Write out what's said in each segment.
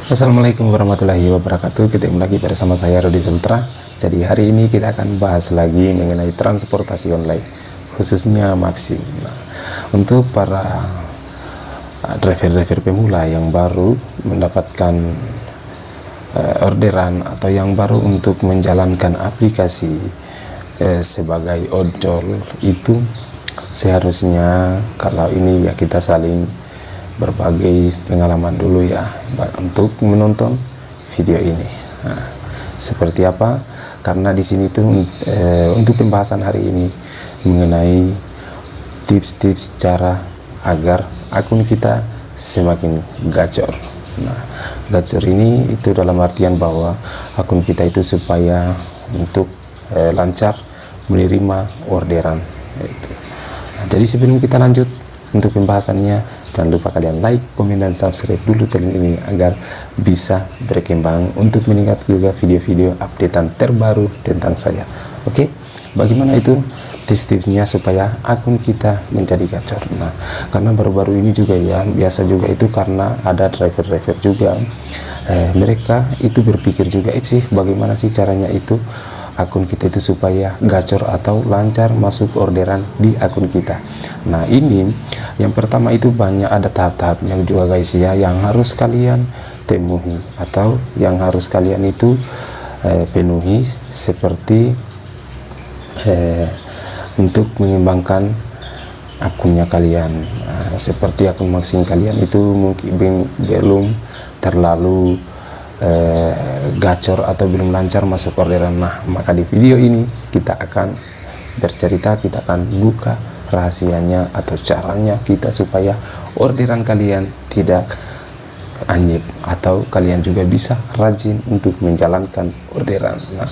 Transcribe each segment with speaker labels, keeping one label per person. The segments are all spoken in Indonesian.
Speaker 1: Assalamualaikum warahmatullahi wabarakatuh. Ketemu lagi bersama saya Rudi Sultra. Jadi hari ini kita akan bahas lagi mengenai transportasi online, khususnya Maxim. Nah, untuk para driver-driver pemula yang baru mendapatkan orderan atau yang baru untuk menjalankan aplikasi sebagai ojol, itu seharusnya kalau ini ya kita saling berbagai pengalaman dulu ya untuk menonton video ini. Nah, seperti apa? Karena di sini tuh untuk pembahasan hari ini mengenai tips-tips cara agar akun kita semakin gacor. Nah, gacor ini itu dalam artian bahwa akun kita itu supaya untuk lancar menerima orderan. Nah, jadi sebelum kita lanjut untuk pembahasannya, jangan lupa kalian like, komen, dan subscribe dulu channel ini agar bisa berkembang untuk meningkat juga video-video updatean terbaru tentang saya. Oke, bagaimana itu tips-tipsnya supaya akun kita menjadi gacor? Nah, karena baru-baru ini juga ya, biasa juga itu karena ada driver-driver juga, mereka itu berpikir juga, sih bagaimana sih caranya itu akun kita itu supaya gacor atau lancar masuk orderan di akun kita. Nah, ini yang pertama itu banyak ada tahap-tahapnya juga guys ya, yang harus kalian temui atau yang harus kalian itu penuhi, seperti untuk mengembangkan akunnya kalian. Seperti akun Maxim kalian itu mungkin belum terlalu gacor atau belum lancar masuk orderan. Nah, maka di video ini kita akan bercerita, kita akan buka rahasianya atau caranya kita supaya orderan kalian tidak anyep atau kalian juga bisa rajin untuk menjalankan orderan. Nah,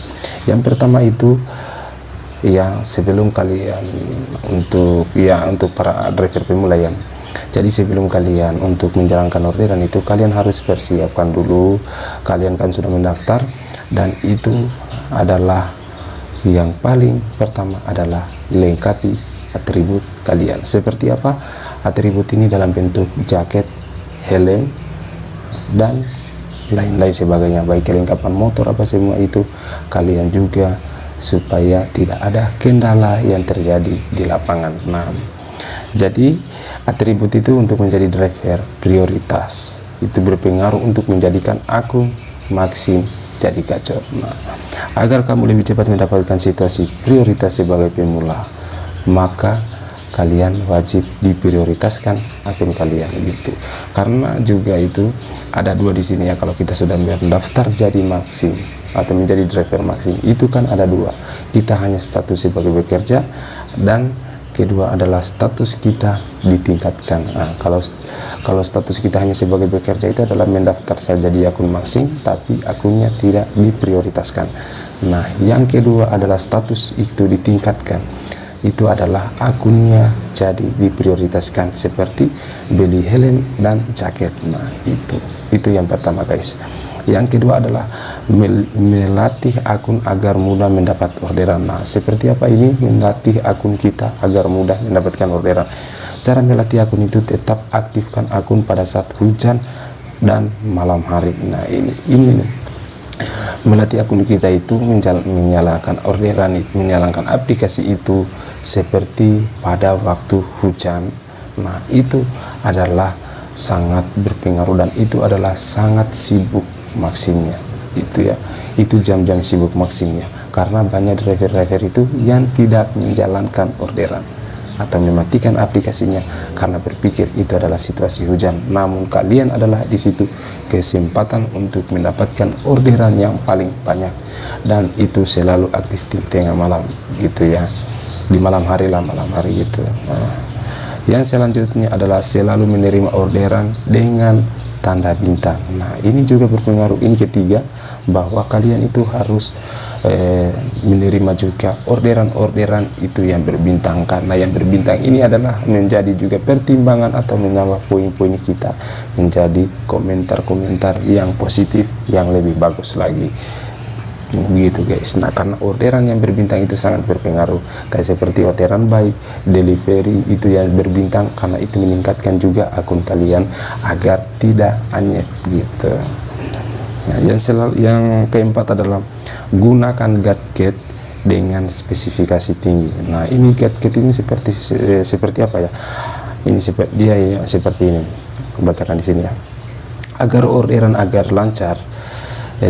Speaker 1: yang pertama itu ya, sebelum kalian untuk para driver pemula ya, jadi sebelum kalian untuk menjalankan orderan itu kalian harus persiapkan dulu, kalian kan sudah mendaftar, dan itu adalah yang paling pertama adalah lengkapi atribut kalian. Seperti apa atribut ini? Dalam bentuk jaket, helm, dan lain-lain sebagainya, baik kelengkapan motor apa semua itu kalian juga, supaya tidak ada kendala yang terjadi di lapangan. Nah, jadi atribut itu untuk menjadi driver prioritas itu berpengaruh untuk menjadikan akun Maxim jadi gacor. Nah, agar kamu lebih cepat mendapatkan situasi prioritas sebagai pemula, maka kalian wajib diprioritaskan akun kalian gitu. Karena juga itu ada dua di sini ya, kalau kita sudah mendaftar jadi Maxim atau menjadi driver Maxim itu kan ada dua, kita hanya status sebagai bekerja, dan kedua adalah status kita ditingkatkan. Nah, kalau status kita hanya sebagai bekerja itu adalah mendaftar saja di akun Maxim tapi akunnya tidak diprioritaskan. Nah, yang kedua adalah status itu ditingkatkan, itu adalah akunnya jadi diprioritaskan, seperti beli helm dan jaket. Nah, itu yang pertama guys. Yang kedua adalah melatih akun agar mudah mendapat orderan. Nah, seperti apa ini melatih akun kita agar mudah mendapatkan orderan? Cara melatih akun itu tetap aktifkan akun pada saat hujan dan malam hari. Nah, ini melatih akun kita itu menyalakan orderan, menyalakan aplikasi itu seperti pada waktu hujan. Nah, itu adalah sangat berpengaruh dan itu adalah sangat sibuk Maximnya itu ya, itu jam-jam sibuk Maximnya, karena banyak driver-driver itu yang tidak menjalankan orderan atau mematikan aplikasinya karena berpikir itu adalah situasi hujan. Namun kalian adalah di situ kesempatan untuk mendapatkan orderan yang paling banyak, dan itu selalu aktif di tengah malam gitu ya, di malam hari gitu. Nah, yang selanjutnya adalah selalu menerima orderan dengan tanda bintang. Nah, ini juga berpengaruh. Ini ketiga, bahwa kalian itu harus menerima juga orderan-orderan itu yang berbintang, karena yang berbintang ini adalah menjadi juga pertimbangan atau menambah poin-poin kita menjadi komentar-komentar yang positif yang lebih bagus lagi. begitu guys. Nah, karena orderan yang berbintang itu sangat berpengaruh, kayak seperti orderan baik, delivery itu yang berbintang, karena itu meningkatkan juga akun kalian agar tidak anyep gitu. Nah, yang keempat adalah gunakan gadget dengan spesifikasi tinggi. Nah, ini gadget ini seperti apa ya? Ini seperti dia ya, seperti ini. Bacakan di sini ya. Agar orderan agar lancar,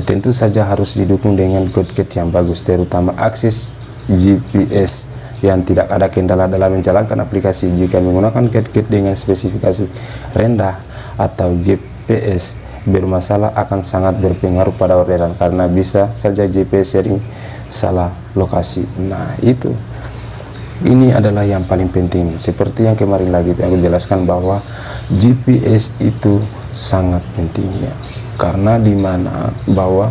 Speaker 1: tentu saja harus didukung dengan gadget yang bagus, terutama akses GPS yang tidak ada kendala dalam menjalankan aplikasi. Jika menggunakan gadget dengan spesifikasi rendah atau GPS bermasalah, akan sangat berpengaruh pada orderan karena bisa saja GPS sering salah lokasi. Nah, ini adalah yang paling penting. Seperti yang kemarin lagi aku jelaskan bahwa GPS itu sangat penting ya, karena dimana bahwa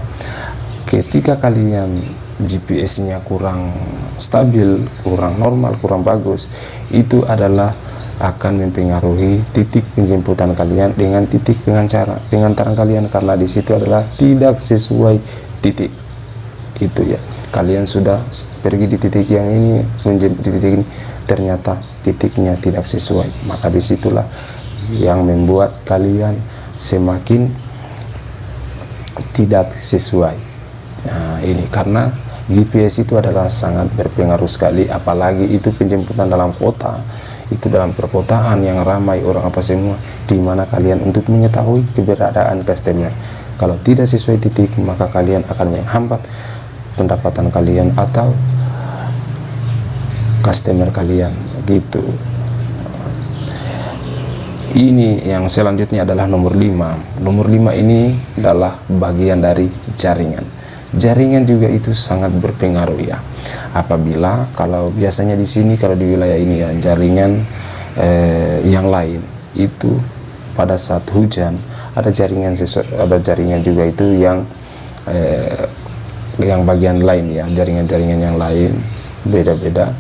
Speaker 1: ketika kalian GPS-nya kurang stabil, kurang normal, kurang bagus, itu adalah akan mempengaruhi titik penjemputan kalian dengan titik pengantaran kalian, karena di situ adalah tidak sesuai titik itu ya. Kalian sudah pergi di titik yang ini, menjemput di titik ini, ternyata titiknya tidak sesuai, maka disitulah yang membuat kalian semakin tidak sesuai. Nah, ini karena GPS itu adalah sangat berpengaruh sekali, apalagi itu penjemputan dalam kota, itu dalam perkotaan yang ramai orang apa semua, di mana kalian untuk mengetahui keberadaan customer. Kalau tidak sesuai titik, maka kalian akan menghambat pendapatan kalian atau customer kalian gitu. Ini yang selanjutnya adalah nomor 5. Nomor 5 ini adalah bagian dari jaringan. Jaringan juga itu sangat berpengaruh ya. Apabila kalau biasanya di sini, kalau di wilayah ini ya, jaringan yang lain itu pada saat hujan ada jaringan juga itu yang bagian lain ya, jaringan-jaringan yang lain beda-beda.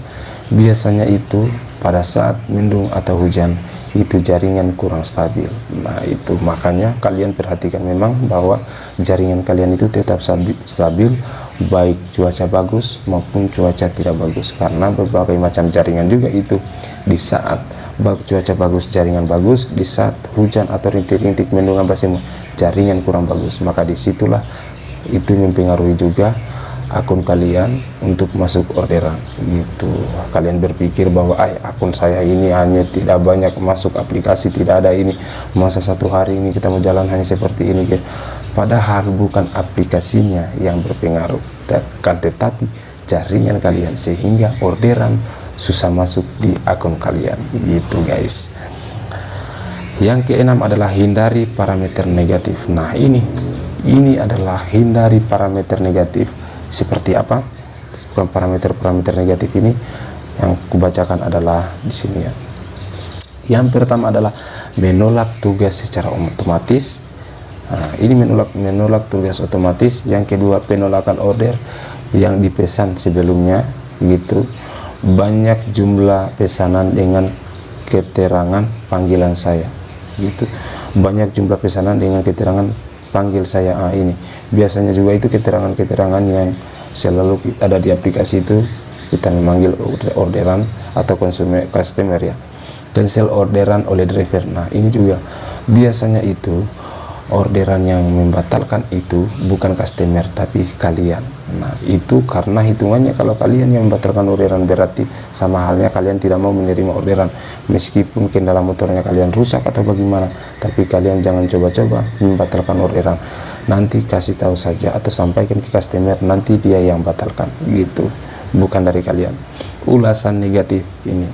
Speaker 1: Biasanya itu pada saat mendung atau hujan itu jaringan kurang stabil. Nah, itu makanya kalian perhatikan memang bahwa jaringan kalian itu tetap stabil baik cuaca bagus maupun cuaca tidak bagus, karena berbagai macam jaringan juga itu di saat cuaca bagus jaringan bagus, di saat hujan atau rintik-rintik mendung apa semua jaringan kurang bagus, maka disitulah itu mempengaruhi juga akun kalian untuk masuk orderan gitu. Kalian berpikir bahwa akun saya ini hanya tidak banyak masuk aplikasi, tidak ada ini, masa satu hari ini kita mau jalan hanya seperti ini, padahal bukan aplikasinya yang berpengaruh, kan tetapi jaringan kalian, sehingga orderan susah masuk di akun kalian gitu guys. Yang keenam adalah hindari parameter negatif. Nah, ini adalah hindari parameter negatif. Seperti apa parameter negatif ini? Yang kubacakan adalah di sini ya. Yang pertama adalah menolak tugas secara otomatis. Nah, ini menolak tugas otomatis. Yang kedua, penolakan order yang dipesan sebelumnya gitu. Banyak jumlah pesanan dengan keterangan panggilan saya gitu. Banyak jumlah pesanan dengan keterangan panggil saya. Ini biasanya juga itu keterangan-keterangan yang selalu ada di aplikasi itu. Kita memanggil orderan atau customer ya, cancel orderan oleh driver. Nah, ini juga biasanya itu orderan yang membatalkan itu bukan customer tapi kalian. Nah, itu karena hitungannya kalau kalian yang membatalkan orderan berarti sama halnya kalian tidak mau menerima orderan, meskipun kendala motornya kalian rusak atau bagaimana, tapi kalian jangan coba-coba membatalkan orderan. Nanti kasih tahu saja atau sampaikan ke customer, nanti dia yang batalkan gitu, bukan dari kalian. Ulasan negatif ini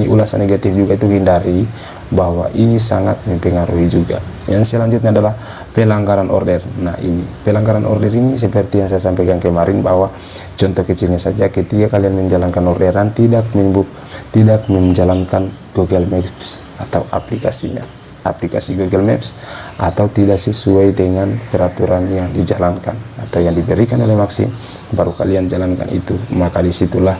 Speaker 1: ulasan negatif juga itu hindari, bahwa ini sangat mempengaruhi juga. Yang selanjutnya adalah pelanggaran order. Nah, ini pelanggaran order ini seperti yang saya sampaikan kemarin, bahwa contoh kecilnya saja ketika kalian menjalankan orderan tidak menjalankan Google Maps atau aplikasi Google Maps, atau tidak sesuai dengan peraturan yang dijalankan atau yang diberikan oleh Maxim, baru kalian jalankan itu, maka disitulah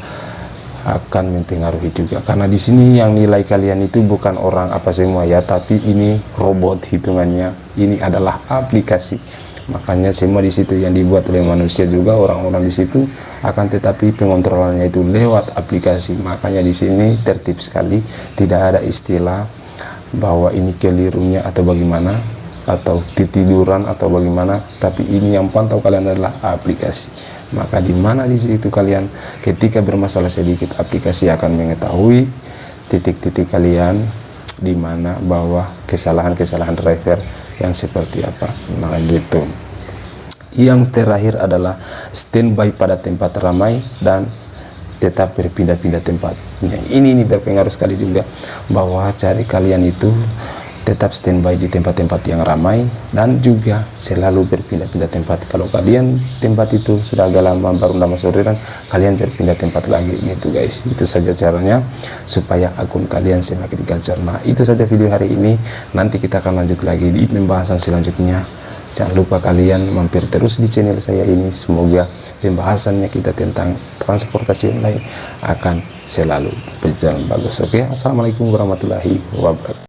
Speaker 1: akan mempengaruhi juga. Karena di sini yang nilai kalian itu bukan orang apa semua ya, tapi ini robot hitungannya, ini adalah aplikasi. Makanya semua di situ yang dibuat oleh manusia juga, orang-orang di situ akan, tetapi pengontrolannya itu lewat aplikasi. Makanya di sini tertib sekali, tidak ada istilah bahwa ini kelirunya atau bagaimana. atau tiduran atau bagaimana, tapi ini yang pantau kalian adalah aplikasi. Maka di mana di situ kalian ketika bermasalah sedikit, aplikasi akan mengetahui titik-titik kalian di mana bahwa kesalahan-kesalahan driver yang seperti apa. Nah gitu. Yang terakhir adalah standby pada tempat ramai dan tetap berpindah-pindah tempatnya. Ini berpengaruh sekali juga, bahwa cari kalian itu tetap standby di tempat-tempat yang ramai dan juga selalu berpindah-pindah tempat. Kalau kalian tempat itu sudah agak lama baru masuk orderan, kalian berpindah tempat lagi gitu guys. Itu saja caranya supaya akun kalian semakin gacor. Nah itu saja video hari ini, nanti kita akan lanjut lagi di pembahasan selanjutnya. Jangan lupa kalian mampir terus di channel saya ini. Semoga pembahasannya kita tentang transportasi online akan selalu berjalan bagus. Oke, assalamualaikum warahmatullahi wabarakatuh.